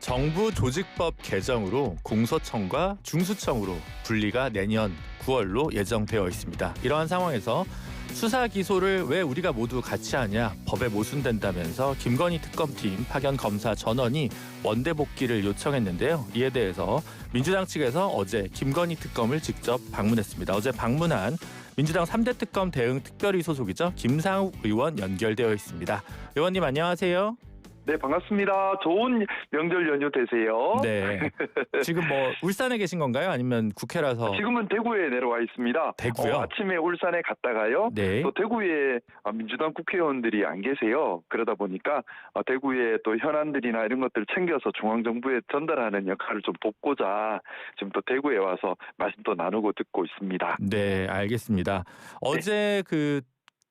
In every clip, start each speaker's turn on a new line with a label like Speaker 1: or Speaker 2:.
Speaker 1: 정부 조직법 개정으로 공소청과 중수청으로 분리가 내년 9월로 예정되어 있습니다. 이러한 상황에서 수사 기소를 왜 우리가 모두 같이 하냐, 법에 모순된다면서 김건희 특검팀 파견 검사 전원이 원대 복귀를 요청했는데요. 이에 대해서 민주당 측에서 어제 김건희 특검을 직접 방문했습니다. 어제 방문한 민주당 3대 특검 대응 특별위 소속이죠. 김상욱 의원 연결되어 있습니다. 의원님 안녕하세요.
Speaker 2: 네, 반갑습니다. 좋은 명절 연휴 되세요.
Speaker 1: 네. 지금 뭐 울산에 계신 건가요? 아니면 국회라서?
Speaker 2: 지금은 대구에 내려와 있습니다.
Speaker 1: 대구요?
Speaker 2: 아침에 울산에 갔다가요.
Speaker 1: 네.
Speaker 2: 또 대구에 민주당 국회의원들이 안 계세요. 그러다 보니까 대구에 또 현안들이나 이런 것들을 챙겨서 중앙정부에 전달하는 역할을 좀 돕고자 지금 또 대구에 와서 말씀 또 나누고 듣고 있습니다.
Speaker 1: 네, 알겠습니다. 어제 그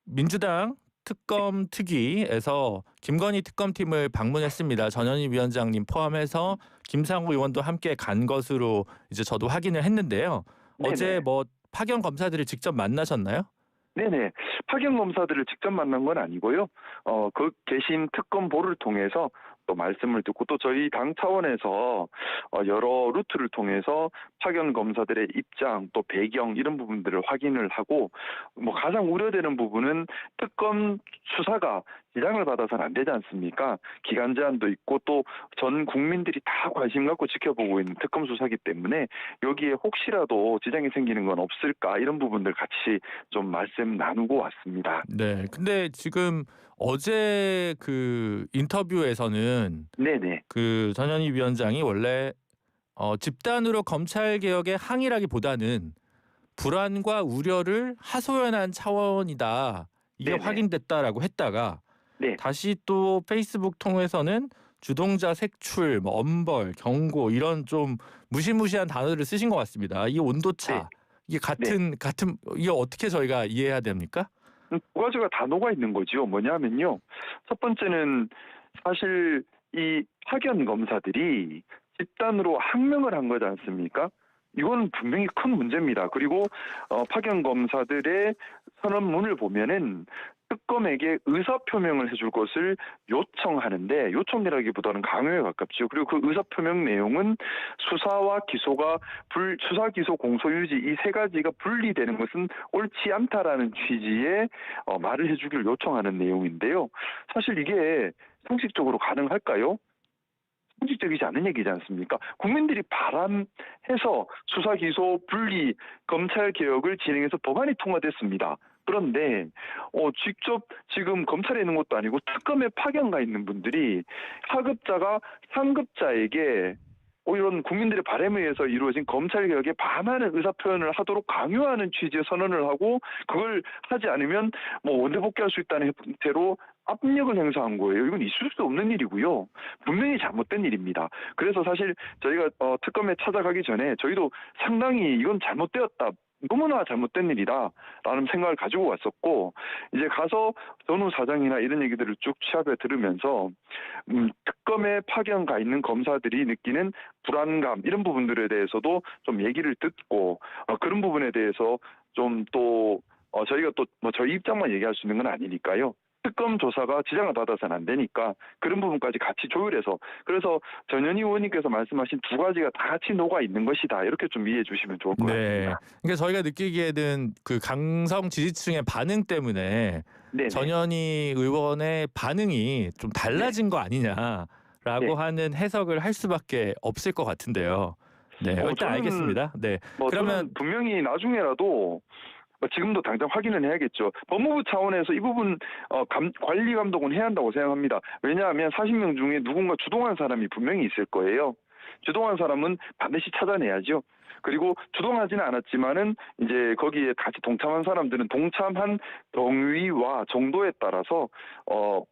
Speaker 1: 민주당 특검 특위에서 김건희 특검팀을 방문했습니다. 전현희 위원장님 포함해서 김상우 의원도 함께 간 것으로 이제 저도 확인을 했는데요.
Speaker 2: 네네.
Speaker 1: 어제 뭐 파견 검사들을 직접 만나셨나요?
Speaker 2: 네네. 파견 검사들을 직접 만난 건 아니고요. 그 계신 특검보를 통해서 또 말씀을 듣고 또 저희 당 차원에서 여러 루트를 통해서 파견 검사들의 입장 또 배경 이런 부분들을 확인을 하고 뭐 가장 우려되는 부분은 특검 수사가 지장을 받아서는 안 되지 않습니까? 기간 제한도 있고 또 전 국민들이 다 관심 갖고 지켜보고 있는 특검 수사기 때문에 여기에 혹시라도 지장이 생기는 건 없을까 이런 부분들 같이 좀 말씀 나누고 왔습니다.
Speaker 1: 네. 근데 지금 어제 그 인터뷰에서는
Speaker 2: 네네.
Speaker 1: 그 전현희 위원장이 원래 집단으로 검찰 개혁에 항의라기보다는 불안과 우려를 하소연한 차원이다. 이게
Speaker 2: 네네.
Speaker 1: 확인됐다라고 했다가
Speaker 2: 네.
Speaker 1: 다시 또 페이스북 통해서는 주동자 색출, 뭐 엄벌, 경고 이런 좀 무시무시한 단어들을 쓰신 것 같습니다. 이 온도차
Speaker 2: 네.
Speaker 1: 이게 같은 이게 어떻게 저희가 이해해야 됩니까?
Speaker 2: 두 가지가 다 녹아 있는 거죠. 뭐냐면요. 첫 번째는 사실 이 파견 검사들이 집단으로 항명을 한 거지 않습니까? 이건 분명히 큰 문제입니다. 그리고 파견 검사들의 선언문을 보면은 특검에게 의사표명을 해줄 것을 요청하는데 요청이라기보다는 강요에 가깝죠. 그리고 그 의사표명 내용은 수사와 기소가 수사, 기소, 공소, 유지 이 세 가지가 분리되는 것은 옳지 않다라는 취지의 말을 해주기를 요청하는 내용인데요. 사실 이게 상식적으로 가능할까요? 상식적이지 않은 얘기지 않습니까? 국민들이 바람해서 수사, 기소, 분리, 검찰 개혁을 진행해서 법안이 통과됐습니다. 그런데 직접 지금 검찰에 있는 것도 아니고 특검에 파견 가 있는 분들이 하급자가 상급자에게 이런 국민들의 바람에 의해서 이루어진 검찰 개혁에 반하는 의사표현을 하도록 강요하는 취지의 선언을 하고 그걸 하지 않으면 뭐 원대복귀할 수 있다는 형태로 압력을 행사한 거예요. 이건 있을 수 없는 일이고요. 분명히 잘못된 일입니다. 그래서 사실 저희가 특검에 찾아가기 전에 저희도 상당히 이건 잘못되었다. 너무나 잘못된 일이다라는 생각을 가지고 왔었고 이제 가서 전후 사장이나 이런 얘기들을 쭉 취합해 들으면서 특검에 파견 가 있는 검사들이 느끼는 불안감 이런 부분들에 대해서도 좀 얘기를 듣고 그런 부분에 대해서 좀 또 저희가 또 뭐 저희 입장만 얘기할 수 있는 건 아니니까요. 특검 조사가 지장을 받아서는 안 되니까 그런 부분까지 같이 조율해서 그래서 전현희 의원님께서 말씀하신 두 가지가 다 같이 녹아 있는 것이다. 이렇게 좀 이해해 주시면 좋을 것 같습니다.
Speaker 1: 그러니까 저희가 느끼기에는 그 강성 지지층의 반응 때문에
Speaker 2: 네네.
Speaker 1: 전현희 의원의 반응이 좀 달라진 거 아니냐라고 하는 해석을 할 수밖에 없을 것 같은데요. 네, 일단 알겠습니다. 네, 그러면
Speaker 2: 저는 분명히 나중에라도 지금도 당장 확인은 해야겠죠. 법무부 차원에서 이 부분 관리 감독은 해야 한다고 생각합니다. 왜냐하면 40명 중에 누군가 주동한 사람이 분명히 있을 거예요. 주동한 사람은 반드시 찾아내야죠. 그리고 주동하지는 않았지만은 이제 거기에 같이 동참한 사람들은 동참한 경위와 정도에 따라서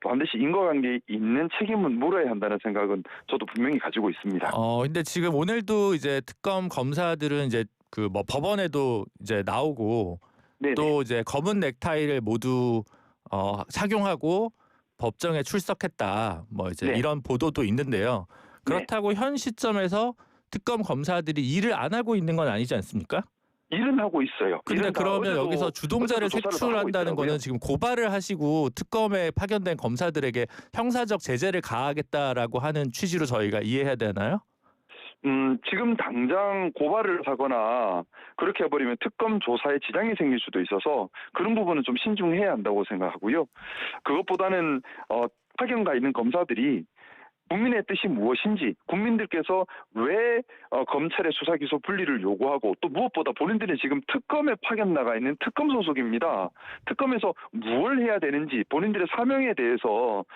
Speaker 2: 반드시 인과관계에 있는 책임은 물어야 한다는 생각은 저도 분명히 가지고 있습니다.
Speaker 1: 근데 지금 오늘도 이제 특검 검사들은 이제 그 뭐 법원에도 이제 나오고
Speaker 2: 네네.
Speaker 1: 또 이제 검은 넥타이를 모두 착용하고 법정에 출석했다. 뭐 이제
Speaker 2: 네.
Speaker 1: 이런 보도도 있는데요. 그렇다고 현 시점에서 특검 검사들이 일을 안 하고 있는 건 아니지 않습니까?
Speaker 2: 일은 하고 있어요.
Speaker 1: 근데
Speaker 2: 일은 다
Speaker 1: 그러면
Speaker 2: 어제도-
Speaker 1: 여기서 주동자를
Speaker 2: 어제도 조사를 하고
Speaker 1: 색출한다는
Speaker 2: 있더라고요.
Speaker 1: 거는 지금 고발을 하시고 특검에 파견된 검사들에게 형사적 제재를 가하겠다라고 하는 취지로 저희가 이해해야 되나요?
Speaker 2: 지금 당장 고발을 하거나 그렇게 해버리면 특검 조사에 지장이 생길 수도 있어서 그런 부분은 좀 신중해야 한다고 생각하고요. 그것보다는 파견가 있는 검사들이 국민의 뜻이 무엇인지, 국민들께서 왜 검찰의 수사 기소 분리를 요구하고 또 무엇보다 본인들은 지금 특검에 파견 나가 있는 특검 소속입니다. 특검에서 무엇을 해야 되는지 본인들의 사명에 대해서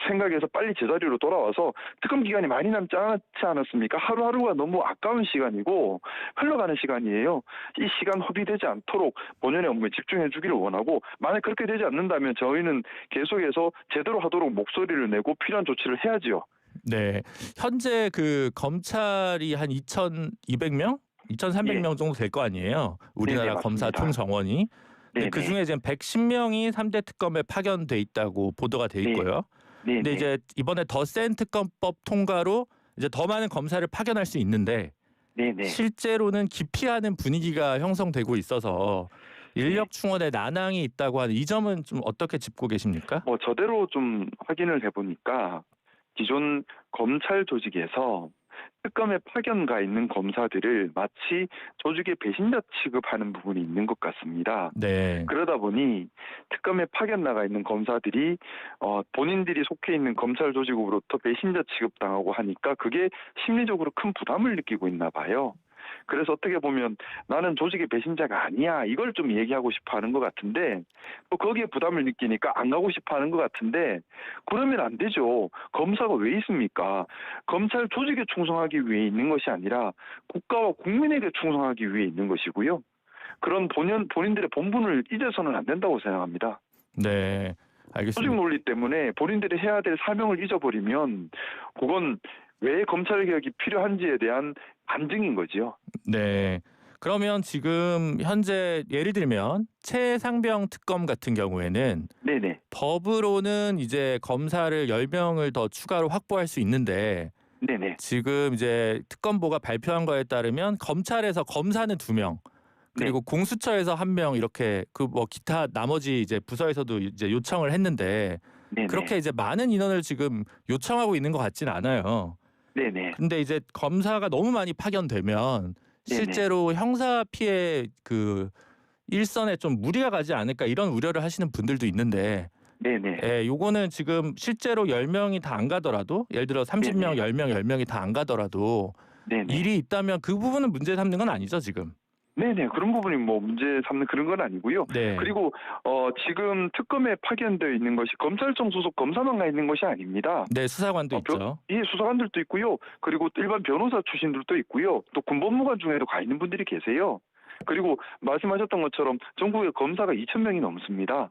Speaker 2: 생각해서 빨리 제자리로 돌아와서 특검 기간이 많이 남지 않지 않았습니까? 하루하루가 너무 아까운 시간이고 흘러가는 시간이에요. 이 시간 허비되지 않도록 본연의 업무에 집중해 주기를 원하고 만약 그렇게 되지 않는다면 저희는 계속해서 제대로 하도록 목소리를 내고 필요한 조치를 해야지요.
Speaker 1: 네. 현재 그 검찰이 한 2,200명? 2,300명 정도 될 거 아니에요. 우리나라
Speaker 2: 네네,
Speaker 1: 검사
Speaker 2: 맞습니다.
Speaker 1: 총 정원이.
Speaker 2: 네네.
Speaker 1: 그 중에 지금 110명이 3대 특검에 파견돼 있다고 보도가 돼 있고요.
Speaker 2: 네네.
Speaker 1: 근데 이제 이번에 더 센 특검법 통과로 이제 더 많은 검사를 파견할 수 있는데
Speaker 2: 네네.
Speaker 1: 실제로는 기피하는 분위기가 형성되고 있어서 인력 충원에 난항이 있다고 하는 이 점은 좀 어떻게 짚고 계십니까?
Speaker 2: 저대로 좀 확인을 해보니까 기존 검찰 조직에서 특검에 파견 가 있는 검사들을 마치 조직의 배신자 취급하는 부분이 있는 것 같습니다.
Speaker 1: 네.
Speaker 2: 그러다 보니 특검에 파견 나가 있는 검사들이 본인들이 속해 있는 검찰 조직으로부터 배신자 취급당하고 하니까 그게 심리적으로 큰 부담을 느끼고 있나 봐요. 그래서 어떻게 보면 나는 조직의 배신자가 아니야 이걸 좀 얘기하고 싶어 하는 것 같은데 또 거기에 부담을 느끼니까 안 가고 싶어 하는 것 같은데 그러면 안 되죠. 검사가 왜 있습니까? 검찰 조직에 충성하기 위해 있는 것이 아니라 국가와 국민에게 충성하기 위해 있는 것이고요. 그런 본인들의 본분을 잊어서는 안 된다고 생각합니다.
Speaker 1: 네.
Speaker 2: 조직
Speaker 1: 알겠습니다.
Speaker 2: 논리 때문에 본인들이 해야 될 사명을 잊어버리면 그건 왜 검찰 개혁이 필요한지에 대한 반증인 거지요.
Speaker 1: 네. 그러면 지금 현재 예를 들면 최상병 특검 같은 경우에는
Speaker 2: 네네.
Speaker 1: 법으로는 이제 검사를 10명을 더 추가로 확보할 수 있는데
Speaker 2: 네네.
Speaker 1: 지금 이제 특검보가 발표한 거에 따르면 검찰에서 검사는 2명 그리고 공수처에서 1명 이렇게 그 뭐 기타 나머지 이제 부서에서도 이제 요청을 했는데
Speaker 2: 네네.
Speaker 1: 그렇게 이제 많은 인원을 지금 요청하고 있는 것 같진 않아요.
Speaker 2: 네네.
Speaker 1: 근데 이제 검사가 너무 많이 파견되면 실제로 형사 피해 그 일선에 좀 무리가 가지 않을까 이런 우려를 하시는 분들도 있는데
Speaker 2: 네네.
Speaker 1: 예, 요거는 지금 실제로 10명이 다 안 가더라도 예를 들어 30명,
Speaker 2: 네네.
Speaker 1: 10명, 10명이 다 안 가더라도
Speaker 2: 네네.
Speaker 1: 일이 있다면 그 부분은 문제 삼는 건 아니죠, 지금.
Speaker 2: 네네. 그런 부분이 문제 삼는 그런 건 아니고요.
Speaker 1: 네.
Speaker 2: 그리고 지금 특검에 파견되어 있는 것이 검찰청 소속 검사만 가 있는 것이 아닙니다.
Speaker 1: 네, 수사관도 있죠.
Speaker 2: 예, 수사관들도 있고요. 그리고 또 일반 변호사 출신들도 있고요. 또 군법무관 중에도 가 있는 분들이 계세요. 그리고 말씀하셨던 것처럼 전국에 검사가 2,000명이 넘습니다.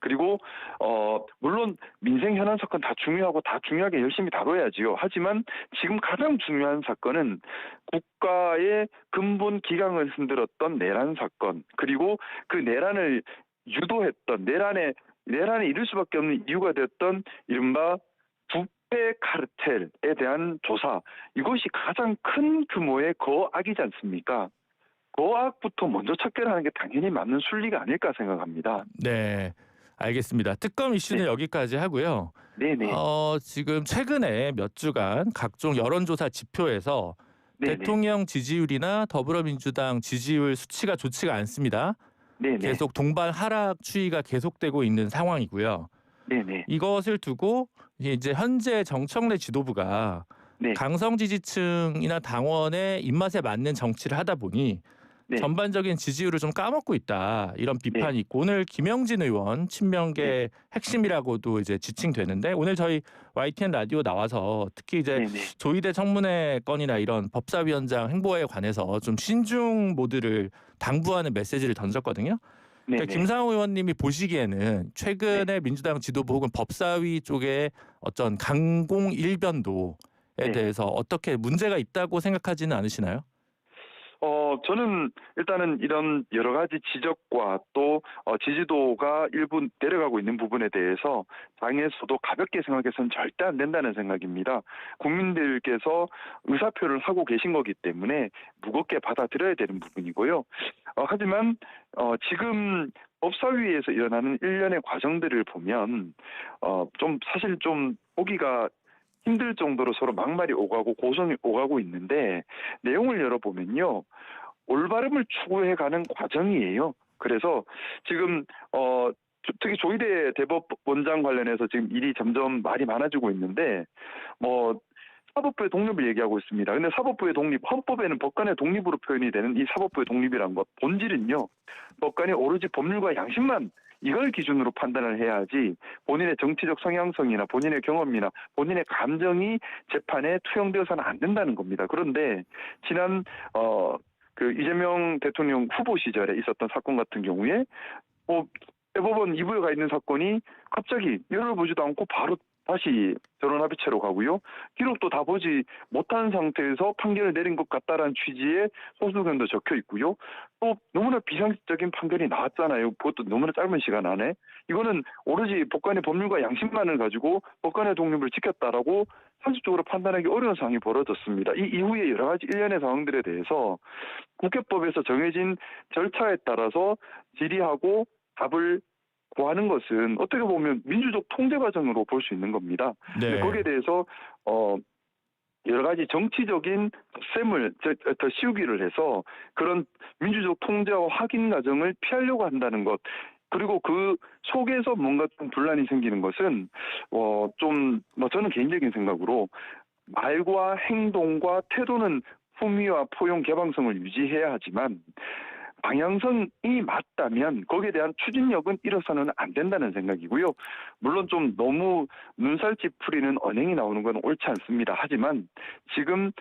Speaker 2: 그리고 물론 민생 현안 사건 다 중요하고 다 중요하게 열심히 다뤄야지요. 하지만 지금 가장 중요한 사건은 국가의 근본 기강을 흔들었던 내란 사건 그리고 그 내란을 유도했던 내란에 이를 수밖에 없는 이유가 됐던 이른바 부패 카르텔에 대한 조사 이것이 가장 큰 규모의 거악이지 않습니까? 거악부터 먼저 척결하는 게 당연히 맞는 순리가 아닐까 생각합니다.
Speaker 1: 네. 알겠습니다. 특검 이슈는 여기까지 하고요.
Speaker 2: 네네.
Speaker 1: 지금 최근에 몇 주간 각종 여론조사 지표에서
Speaker 2: 네네.
Speaker 1: 대통령 지지율이나 더불어민주당 지지율 수치가 좋지가 않습니다.
Speaker 2: 네네.
Speaker 1: 계속 동반 하락 추이가 계속되고 있는 상황이고요.
Speaker 2: 네네.
Speaker 1: 이것을 두고 이제 현재 정청래 지도부가
Speaker 2: 네.
Speaker 1: 강성 지지층이나 당원의 입맛에 맞는 정치를 하다 보니
Speaker 2: 네.
Speaker 1: 전반적인 지지율을 좀 까먹고 있다 이런 비판이 있고 오늘 김영진 의원 친명계 핵심이라고도 이제 지칭되는데 오늘 저희 YTN 라디오 나와서 특히 이제
Speaker 2: 네네.
Speaker 1: 조희대 청문회 건이나 이런 법사위원장 행보에 관해서 좀 신중 모드를 당부하는 메시지를 던졌거든요. 그러니까
Speaker 2: 네네.
Speaker 1: 김상호 의원님이 보시기에는 최근에 민주당 지도부 혹은 법사위 쪽의 어떤 강공 일변도에
Speaker 2: 네.
Speaker 1: 대해서 어떻게 문제가 있다고 생각하지는 않으시나요?
Speaker 2: 저는 일단은 이런 여러 가지 지적과 또 지지도가 일부 내려가고 있는 부분에 대해서 당에서도 가볍게 생각해서는 절대 안 된다는 생각입니다. 국민들께서 의사표를 하고 계신 거기 때문에 무겁게 받아들여야 되는 부분이고요. 하지만 지금 법사위에서 일어나는 일련의 과정들을 보면 좀 사실 좀 보기가 힘들 정도로 서로 막말이 오가고 고성이 오가고 있는데 내용을 열어보면요. 올바름을 추구해가는 과정이에요. 그래서 지금 특히 조희대 대법원장 관련해서 지금 일이 점점 말이 많아지고 있는데 뭐 사법부의 독립을 얘기하고 있습니다. 근데 사법부의 독립, 헌법에는 법관의 독립으로 표현이 되는 이 사법부의 독립이란 것 본질은요. 법관이 오로지 법률과 양심만 이걸 기준으로 판단을 해야 하지 본인의 정치적 성향성이나 본인의 경험이나 본인의 감정이 재판에 투영되어서는 안 된다는 겁니다. 그런데 지난 그 이재명 대통령 후보 시절에 있었던 사건 같은 경우에 대법원 2부에 가 있는 사건이 갑자기 열어보지도 않고 바로 다시 전원합의체로 가고요. 기록도 다 보지 못한 상태에서 판결을 내린 것 같다라는 취지의 소수 의견도 적혀 있고요. 또 너무나 비상식적인 판결이 나왔잖아요. 그것도 너무나 짧은 시간 안에. 이거는 오로지 법관의 법률과 양심만을 가지고 법관의 독립을 지켰다라고 상식적으로 판단하기 어려운 상황이 벌어졌습니다. 이 이후에 여러 가지 일련의 상황들에 대해서 국회법에서 정해진 절차에 따라서 질의하고 답을 구하는 것은 어떻게 보면 민주적 통제 과정으로 볼 수 있는 겁니다.
Speaker 1: 네.
Speaker 2: 거기에 대해서 여러 가지 정치적인 셈을 더 씌우기를 해서 그런 민주적 통제와 확인 과정을 피하려고 한다는 것. 그리고 그 속에서 뭔가 좀 분란이 생기는 것은 저는 개인적인 생각으로 말과 행동과 태도는 품위와 포용 개방성을 유지해야 하지만 방향성이 맞다면 거기에 대한 추진력은 잃어서는 안 된다는 생각이고요. 물론 좀 너무 눈살 찌푸리는 언행이 나오는 건 옳지 않습니다. 하지만 지금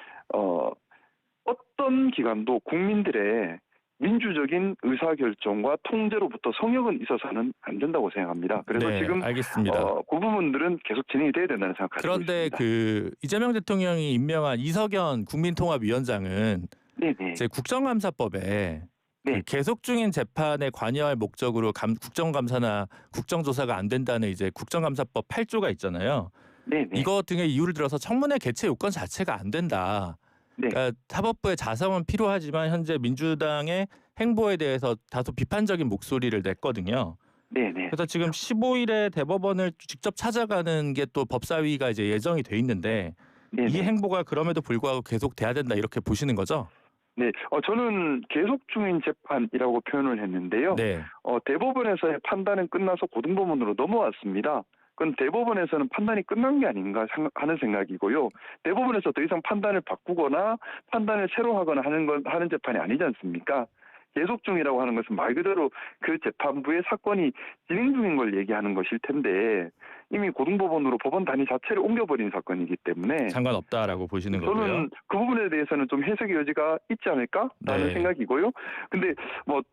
Speaker 2: 어떤 기관도 국민들의 민주적인 의사결정과 통제로부터 성역은 있어서는 안 된다고 생각합니다. 그래서
Speaker 1: 네,
Speaker 2: 지금
Speaker 1: 알겠습니다.
Speaker 2: 그 부분들은 계속 진행이 돼야 된다는 생각 가지고
Speaker 1: 그런데
Speaker 2: 있습니다.
Speaker 1: 그 이재명 대통령이 임명한 이석연 국민통합위원장은
Speaker 2: 네네.
Speaker 1: 제 국정감사법에
Speaker 2: 네.
Speaker 1: 그 계속 중인 재판에 관여할 목적으로 국정감사나 국정조사가 안 된다는 이제 국정감사법 8조가 있잖아요.
Speaker 2: 네네.
Speaker 1: 이거 등의 이유를 들어서 청문회 개최 요건 자체가 안 된다.
Speaker 2: 네.
Speaker 1: 그러니까 사법부의 자성은 필요하지만 현재 민주당의 행보에 대해서 다소 비판적인 목소리를 냈거든요.
Speaker 2: 네네.
Speaker 1: 그래서 지금 15일에 대법원을 직접 찾아가는 게 또 법사위가 이제 예정이 돼 있는데
Speaker 2: 네네.
Speaker 1: 이 행보가 그럼에도 불구하고 계속 돼야 된다 이렇게 보시는 거죠?
Speaker 2: 네, 저는 계속 중인 재판이라고 표현을 했는데요.
Speaker 1: 네.
Speaker 2: 대법원에서의 판단은 끝나서 고등법원으로 넘어왔습니다. 그건 대법원에서는 판단이 끝난 게 아닌가 하는 생각이고요. 대법원에서 더 이상 판단을 바꾸거나 판단을 새로 하거나 하는 재판이 아니지 않습니까? 계속 중이라고 하는 것은 말 그대로 그 재판부의 사건이 진행 중인 걸 얘기하는 것일 텐데 이미 고등법원으로 법원 단위 자체를 옮겨버린 사건이기 때문에
Speaker 1: 상관없다라고 보시는 거고요.
Speaker 2: 저는 그 부분에 대해서는 좀 해석의 여지가 있지 않을까라는
Speaker 1: 네.
Speaker 2: 생각이고요. 근데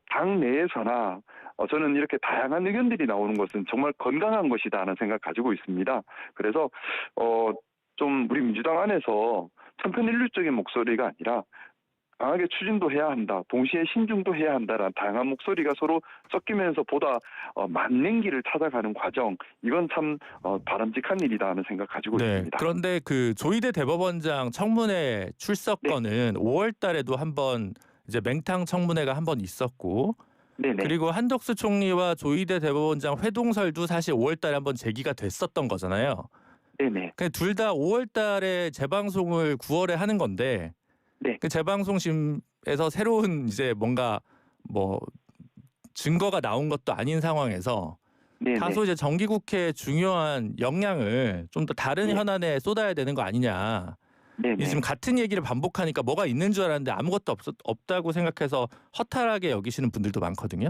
Speaker 2: 당 내에서나 저는 이렇게 다양한 의견들이 나오는 것은 정말 건강한 것이다라는 생각 가지고 있습니다. 그래서 좀 우리 민주당 안에서 천편일률적인 목소리가 아니라 강하게 추진도 해야 한다. 동시에 신중도 해야 한다라는 다양한 목소리가 서로 섞이면서 보다 맞는 길을 찾아가는 과정. 이건 참 바람직한 일이다 하는 생각 가지고 있습니다.
Speaker 1: 그런데 그 조희대 대법원장 청문회 출석건은 5월 달에도 한번 이제 맹탕 청문회가 한 번 있었고
Speaker 2: 네네.
Speaker 1: 그리고 한덕수 총리와 조희대 대법원장 회동설도 사실 5월 달에 한번 제기가 됐었던 거잖아요.
Speaker 2: 네네.
Speaker 1: 둘 다 5월 달에 재방송을 9월에 하는 건데
Speaker 2: 네.
Speaker 1: 그 재방송심에서 새로운 이제 뭔가 뭐 증거가 나온 것도 아닌 상황에서
Speaker 2: 네네.
Speaker 1: 다소 이제 정기국회의 중요한 역량을 좀 더 다른
Speaker 2: 네.
Speaker 1: 현안에 쏟아야 되는 거 아니냐.
Speaker 2: 네네.
Speaker 1: 지금 같은 얘기를 반복하니까 뭐가 있는 줄 알았는데 아무것도 없다고 생각해서 허탈하게 여기시는 분들도 많거든요.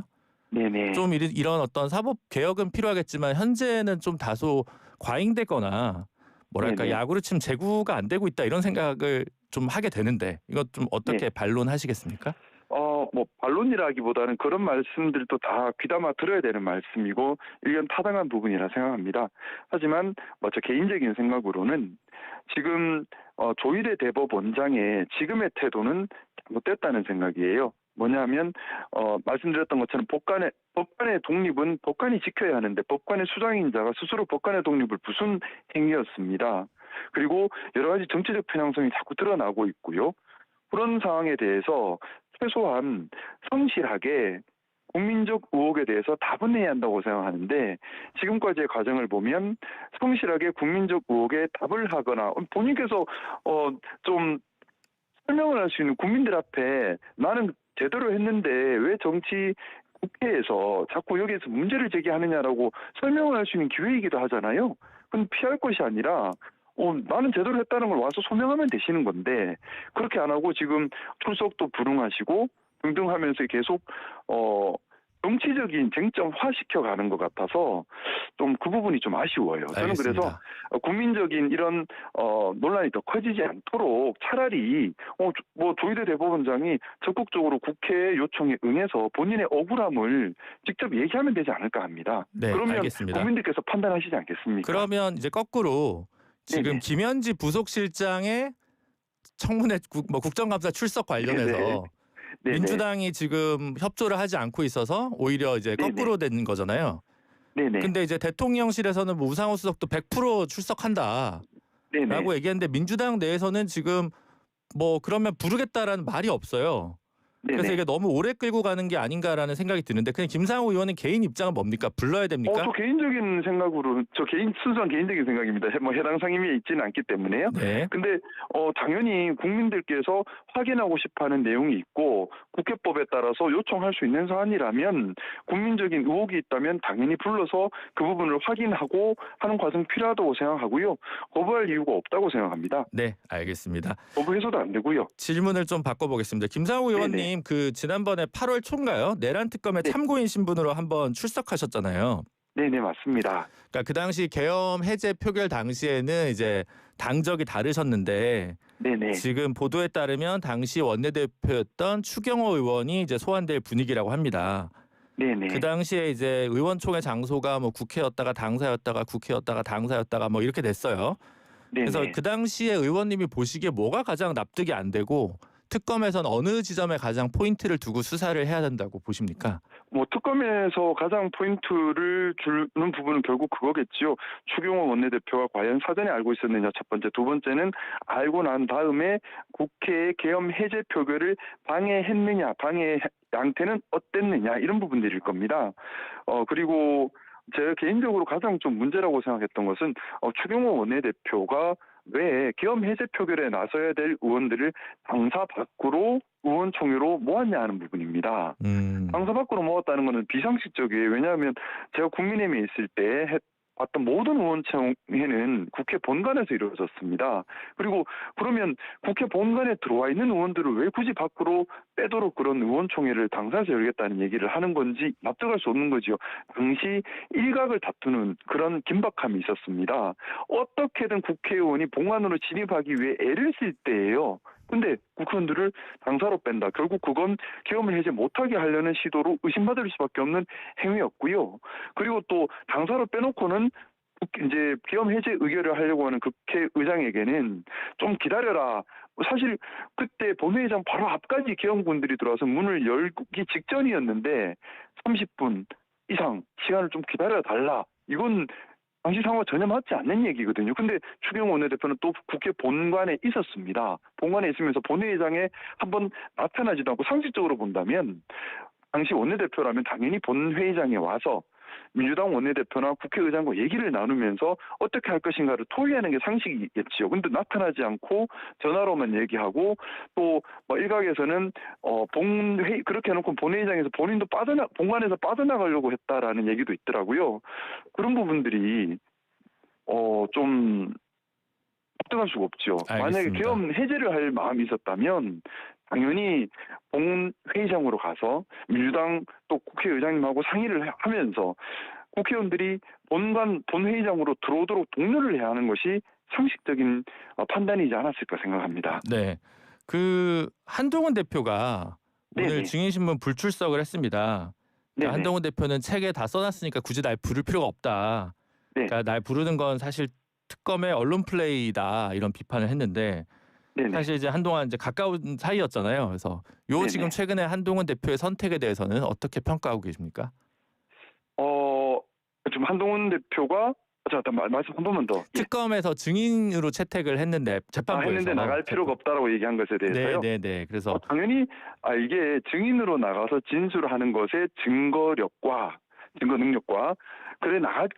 Speaker 2: 네네.
Speaker 1: 좀 이런 어떤 사법 개혁은 필요하겠지만 현재는 좀 다소 과잉되거나 뭐랄까
Speaker 2: 네네.
Speaker 1: 야구르침 제구가 안 되고 있다 이런 생각을 좀 하게 되는데 이거 좀 어떻게
Speaker 2: 네.
Speaker 1: 반론하시겠습니까?
Speaker 2: 반론이라기보다는 그런 말씀들도 다 귀담아 들어야 되는 말씀이고 일견 타당한 부분이라 생각합니다. 하지만 제 개인적인 생각으로는 지금 조희대 대법원장의 지금의 태도는 잘못됐다는 생각이에요. 뭐냐면 말씀드렸던 것처럼 법관의 독립은 법관이 지켜야 하는데 법관의 수장인 자가 스스로 법관의 독립을 부순 행위였습니다. 그리고 여러 가지 정치적 편향성이 자꾸 드러나고 있고요. 그런 상황에 대해서 최소한 성실하게 국민적 의혹에 대해서 답은 해야 한다고 생각하는데 지금까지의 과정을 보면 성실하게 국민적 의혹에 답을 하거나 본인께서 좀 설명을 할 수 있는 국민들 앞에 나는 제대로 했는데 왜 정치 국회에서 자꾸 여기에서 문제를 제기하느냐라고 설명을 할 수 있는 기회이기도 하잖아요. 그건 피할 것이 아니라 나는 제대로 했다는 걸 와서 소명하면 되시는 건데 그렇게 안 하고 지금 출석도 불응하시고 등등 하면서 계속 정치적인 쟁점화 시켜가는 것 같아서 좀 그 부분이 좀 아쉬워요. 저는
Speaker 1: 알겠습니다.
Speaker 2: 그래서 국민적인 이런 논란이 더 커지지 않도록 차라리 조희대 대법원장이 적극적으로 국회 요청에 응해서 본인의 억울함을 직접 얘기하면 되지 않을까 합니다.
Speaker 1: 네,
Speaker 2: 그러면
Speaker 1: 알겠습니다.
Speaker 2: 국민들께서 판단하시지 않겠습니까?
Speaker 1: 그러면 이제 거꾸로 지금
Speaker 2: 네네.
Speaker 1: 김현지 부속실장의 청문회 국정감사 출석 관련해서
Speaker 2: 네네.
Speaker 1: 민주당이 지금 협조를 하지 않고 있어서 오히려 이제
Speaker 2: 네네.
Speaker 1: 거꾸로 된 거잖아요.
Speaker 2: 네네.
Speaker 1: 근데 이제 대통령실에서는 뭐 우상호 수석도 100% 출석한다라고
Speaker 2: 네네.
Speaker 1: 얘기했는데 민주당 내에서는 지금 뭐 그러면 부르겠다라는 말이 없어요. 그래서
Speaker 2: 네네.
Speaker 1: 이게 너무 오래 끌고 가는 게 아닌가라는 생각이 드는데 그냥 김상호 의원은 개인 입장은 뭡니까? 불러야 됩니까?
Speaker 2: 저 개인적인 생각으로 순수한 개인적인 생각입니다. 뭐 해당 상임위에 있지는 않기 때문에요.
Speaker 1: 네.
Speaker 2: 근데 당연히 국민들께서 확인하고 싶어하는 내용이 있고 국회법에 따라서 요청할 수 있는 사안이라면 국민적인 의혹이 있다면 당연히 불러서 그 부분을 확인하고 하는 과정이 필요하다고 생각하고요. 거부할 이유가 없다고 생각합니다.
Speaker 1: 네, 알겠습니다.
Speaker 2: 거부해서도 안 되고요.
Speaker 1: 질문을 좀 바꿔보겠습니다. 김상호 의원님 그 지난번에 8월 초인가요? 내란 특검의
Speaker 2: 네.
Speaker 1: 참고인 신분으로 한번 출석하셨잖아요.
Speaker 2: 네네, 맞습니다.
Speaker 1: 그러니까 그 당시 계엄 해제 표결 당시에는 이제 당적이 다르셨는데
Speaker 2: 네네.
Speaker 1: 지금 보도에 따르면 당시 원내대표였던 추경호 의원이 이제 소환될 분위기라고 합니다.
Speaker 2: 네네.
Speaker 1: 그 당시에 이제 의원총회 장소가 뭐 국회였다가 당사였다가 국회였다가 당사였다가 뭐 이렇게 됐어요. 그래서
Speaker 2: 네네.
Speaker 1: 그 당시에 의원님이 보시기에 뭐가 가장 납득이 안 되고 특검에선 어느 지점에 가장 포인트를 두고 수사를 해야 된다고 보십니까?
Speaker 2: 특검에서 가장 포인트를 주는 부분은 결국 그거겠지요. 추경호 원내대표가 과연 사전에 알고 있었느냐, 첫 번째. 두 번째는 알고 난 다음에 국회의 계엄 해제 표결을 방해했느냐, 방해 양태는 어땠느냐, 이런 부분들일 겁니다. 그리고 제가 개인적으로 가장 좀 문제라고 생각했던 것은 추경호 원내대표가 왜 계엄 해제 표결에 나서야 될 의원들을 당사 밖으로 의원총회로 모았냐 하는 부분입니다. 당사 밖으로 모았다는 것은 비상식적이에요. 왜냐하면 제가 국민의힘에 있을 때 봤던 모든 의원총회는 국회 본관에서 이루어졌습니다. 그리고 그러면 국회 본관에 들어와 있는 의원들을 왜 굳이 밖으로 빼도록 그런 의원총회를 당사에서 열겠다는 얘기를 하는 건지 납득할 수 없는 거지요. 당시 일각을 다투는 그런 긴박함이 있었습니다. 어떻게든 국회의원이 본관으로 진입하기 위해 애를 쓸 때예요. 근데 국회의원들을 당사로 뺀다. 결국 그건 계엄을 해제 못하게 하려는 시도로 의심받을 수밖에 없는 행위였고요. 그리고 또 당사로 빼놓고는 이제 계엄 해제 의결을 하려고 하는 국회의장에게는 좀 기다려라. 사실 그때 본회의장 바로 앞까지 계엄군들이 들어와서 문을 열기 직전이었는데 30분 이상 시간을 좀 기다려달라. 이건 당시 상황과 전혀 맞지 않는 얘기거든요. 근데 추경호 원내대표는 또 국회 본관에 있었습니다. 본관에 있으면서 본회의장에 한번 나타나지도 않고 상식적으로 본다면 당시 원내대표라면 당연히 본회의장에 와서 민주당 원내대표나 국회의장과 얘기를 나누면서 어떻게 할 것인가를 토의하는 게 상식이겠지요. 근데 나타나지 않고 전화로만 얘기하고 또 일각에서는 본회의 그렇게 해놓고 본회의장에서 본인도 본관에서 빠져나가려고 했다라는 얘기도 있더라고요. 그런 부분들이 좀 납득할 수가 없죠.
Speaker 1: 알겠습니다.
Speaker 2: 만약에 계엄 해제를 할 마음이 있었다면 당연히 본회의장으로 가서 민주당 또 국회의장님하고 상의를 하면서 국회의원들이 본회의장으로 들어오도록 독려를 해야 하는 것이 상식적인 판단이지 않았을까 생각합니다.
Speaker 1: 네. 그 한동훈 대표가 오늘
Speaker 2: 네네.
Speaker 1: 증인신문 불출석을 했습니다. 그러니까 한동훈 대표는 책에 다 써놨으니까 굳이 날 부를 필요가 없다.
Speaker 2: 네.
Speaker 1: 그러니까 날 부르는 건 사실 특검의 언론 플레이다 이런 비판을 했는데
Speaker 2: 네네.
Speaker 1: 사실 이제 한동안 이제 가까운 사이였잖아요. 그래서 요
Speaker 2: 네네.
Speaker 1: 지금 최근에 한동훈 대표의 선택에 대해서는 어떻게 평가하고 계십니까?
Speaker 2: 어 지금 한동훈 대표가 잠깐 말씀 한 번만 더. 예.
Speaker 1: 특검에서 증인으로 채택을 했는데
Speaker 2: 했는데
Speaker 1: 재판부에서
Speaker 2: 나갈 필요가 없다라고 얘기한 것에 대해서요.
Speaker 1: 네네네. 그래서
Speaker 2: 당연히 이게 증인으로 나가서 진술하는 것의 증거력과 증거 능력과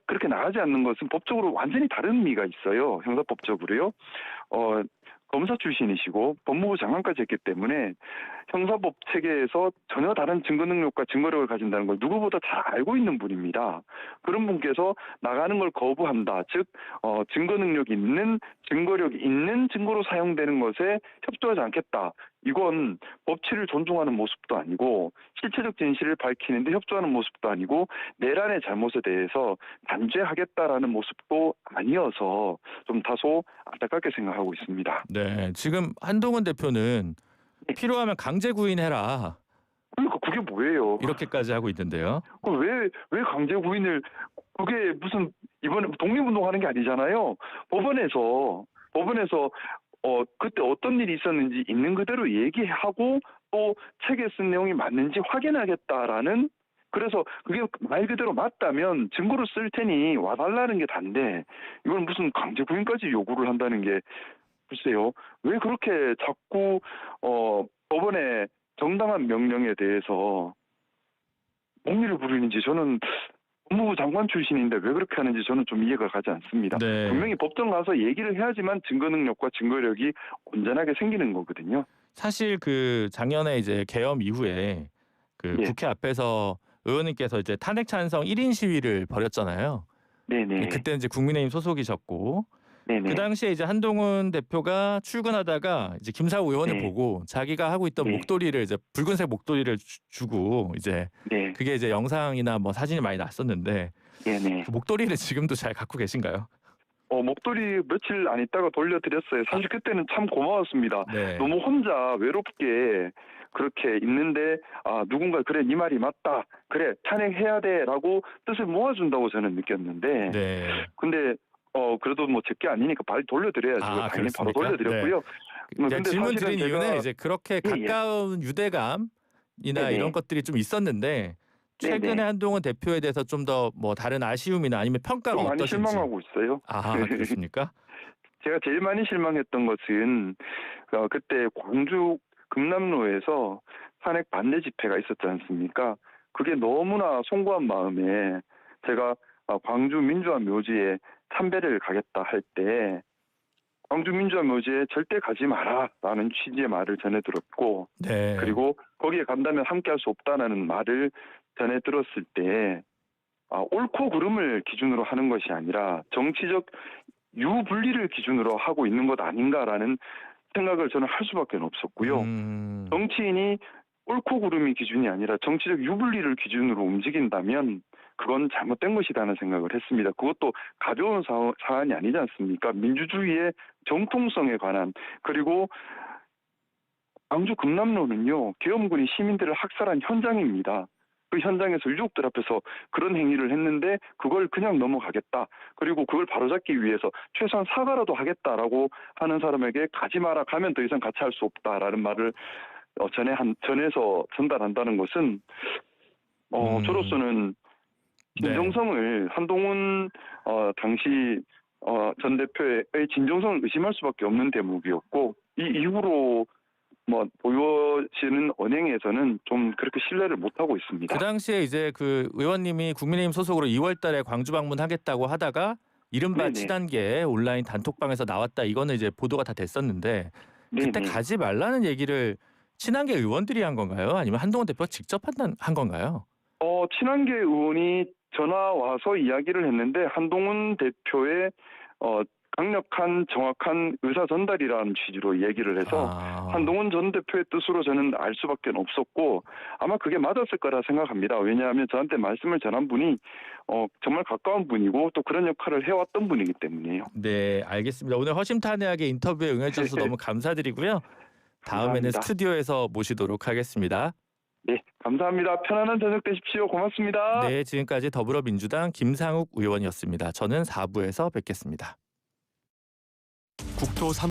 Speaker 2: 그렇게 나가지 않는 것은 법적으로 완전히 다른 의미가 있어요. 형사법적으로요. 어 검사 출신이시고 법무부 장관까지 했기 때문에 형사법 체계에서 전혀 다른 증거 능력과 증거력을 가진다는 걸 누구보다 잘 알고 있는 분입니다. 그런 분께서 나가는 걸 거부한다. 즉 증거 능력이 있는 증거력이 있는 증거로 사용되는 것에 협조하지 않겠다. 이건 법치를 존중하는 모습도 아니고 실체적 진실을 밝히는데 협조하는 모습도 아니고 내란의 잘못에 대해서 단죄하겠다라는 모습도 아니어서 좀 다소 안타깝게 생각하고 있습니다.
Speaker 1: 네, 지금 한동훈 대표는 필요하면 강제 구인해라
Speaker 2: 그러니까 그게 뭐예요?
Speaker 1: 이렇게까지 하고 있는데요.
Speaker 2: 왜 강제 구인을 그게 무슨 이번에 독립운동하는 게 아니잖아요. 법원에서 그때 어떤 일이 있었는지 있는 그대로 얘기하고 또 책에 쓴 내용이 맞는지 확인하겠다라는 그래서 그게 말 그대로 맞다면 증거로 쓸 테니 와달라는 게 단데 이건 무슨 강제 구인까지 요구를 한다는 게 글쎄요. 왜 그렇게 자꾸 법원의 정당한 명령에 대해서 몽리를 부리는지 저는 법무부 장관 출신인데 왜 그렇게 하는지 저는 좀 이해가 가지 않습니다.
Speaker 1: 네.
Speaker 2: 분명히 법정 가서 얘기를 해야지만 증거 능력과 증거력이 온전하게 생기는 거거든요.
Speaker 1: 사실 그 작년에 이제 계엄 이후에 그
Speaker 2: 예.
Speaker 1: 국회 앞에서 의원님께서 이제 탄핵 찬성 1인 시위를 벌였잖아요.
Speaker 2: 네네.
Speaker 1: 그때 이제 국민의힘 소속이셨고
Speaker 2: 네네.
Speaker 1: 그 당시에 이제 한동훈 대표가 출근하다가 이제 김사우 의원을
Speaker 2: 네.
Speaker 1: 보고 자기가 하고 있던
Speaker 2: 네.
Speaker 1: 목도리를 이제 붉은색 목도리를 주고 이제
Speaker 2: 네.
Speaker 1: 그게 이제 영상이나 뭐 사진이 많이 났었는데
Speaker 2: 네네.
Speaker 1: 그 목도리를 지금도 잘 갖고 계신가요?
Speaker 2: 목도리 며칠 안 있다가 돌려드렸어요. 사실 그때는 참 고마웠습니다.
Speaker 1: 네.
Speaker 2: 너무 혼자 외롭게 그렇게 있는데 누군가 그래 네 말이 맞다. 그래 탄핵해야 돼라고 뜻을 모아준다고 저는 느꼈는데
Speaker 1: 네.
Speaker 2: 근데 그래도 뭐 제게 아니니까 바로 돌려드려야죠. 당연히
Speaker 1: 그렇습니까?
Speaker 2: 바로 돌려드렸고요.
Speaker 1: 제가 질문 드린
Speaker 2: 사실은
Speaker 1: 이유는
Speaker 2: 제가
Speaker 1: 이제 그렇게
Speaker 2: 예, 예.
Speaker 1: 가까운 유대감이나
Speaker 2: 네네.
Speaker 1: 이런 것들이 좀 있었는데 최근에
Speaker 2: 네네.
Speaker 1: 한동훈 대표에 대해서 좀 더 뭐 다른 아쉬움이나 아니면 평가가
Speaker 2: 좀 많이
Speaker 1: 어떠신지.
Speaker 2: 실망하고 있어요.
Speaker 1: 그렇습니까?
Speaker 2: 제가 제일 많이 실망했던 것은 그때 광주 금남로에서 탄핵 반대 집회가 있었지 않습니까? 그게 너무나 송구한 마음에 제가 광주 민주화 묘지에 참배를 가겠다 할 때 광주 민주화 묘지에 절대 가지 마라라는 취지의 말을 전해 들었고
Speaker 1: 네.
Speaker 2: 그리고 거기에 간다면 함께할 수 없다라는 말을 전해 들었을 때 옳고 그름을 기준으로 하는 것이 아니라 정치적 유분리를 기준으로 하고 있는 것 아닌가라는 생각을 저는 할 수밖에 없었고요. 정치인이 옳고 그름이 기준이 아니라 정치적 유분리를 기준으로 움직인다면 그건 잘못된 것이라는 생각을 했습니다. 그것도 가벼운 사안이 아니지 않습니까? 민주주의의 정통성에 관한 그리고 광주 금남로는요. 계엄군이 시민들을 학살한 현장입니다. 그 현장에서 유족들 앞에서 그런 행위를 했는데 그걸 그냥 넘어가겠다. 그리고 그걸 바로잡기 위해서 최소한 사과라도 하겠다라고 하는 사람에게 가지 마라. 가면 더 이상 같이 할 수 없다라는 말을 전해서 전달한다는 것은 저로서는 진정성을 한동훈 당시 전 대표의 진정성을 의심할 수밖에 없는 대목이었고 이 이후로 보여지는 언행에서는 좀 그렇게 신뢰를 못하고 있습니다.
Speaker 1: 그 당시에 이제 그 의원님이 국민의힘 소속으로 2월달에 광주 방문하겠다고 하다가 이른바
Speaker 2: 네네.
Speaker 1: 친한계 온라인 단톡방에서 나왔다. 이거는 이제 보도가 다 됐었는데 그때
Speaker 2: 네네.
Speaker 1: 가지 말라는 얘기를 친한계 의원들이 한 건가요? 아니면 한동훈 대표가 직접 한 건가요?
Speaker 2: 친한계 의원이 전화 와서 이야기를 했는데 한동훈 대표의 강력한 정확한 의사 전달이라는 취지로 얘기를 해서 한동훈 전 대표의 뜻으로 저는 알 수밖에 없었고 아마 그게 맞았을 거라 생각합니다. 왜냐하면 저한테 말씀을 전한 분이 정말 가까운 분이고 또 그런 역할을 해왔던 분이기 때문이에요.
Speaker 1: 네, 알겠습니다. 오늘 허심탄회하게 인터뷰에 응해주셔서 너무 감사드리고요. 다음에는
Speaker 2: 감사합니다.
Speaker 1: 스튜디오에서 모시도록 하겠습니다.
Speaker 2: 네, 감사합니다. 편안한 저녁 되십시오. 고맙습니다.
Speaker 1: 네, 지금까지 더불어민주당 김상욱 의원이었습니다. 저는 4부에서 뵙겠습니다.
Speaker 3: 국토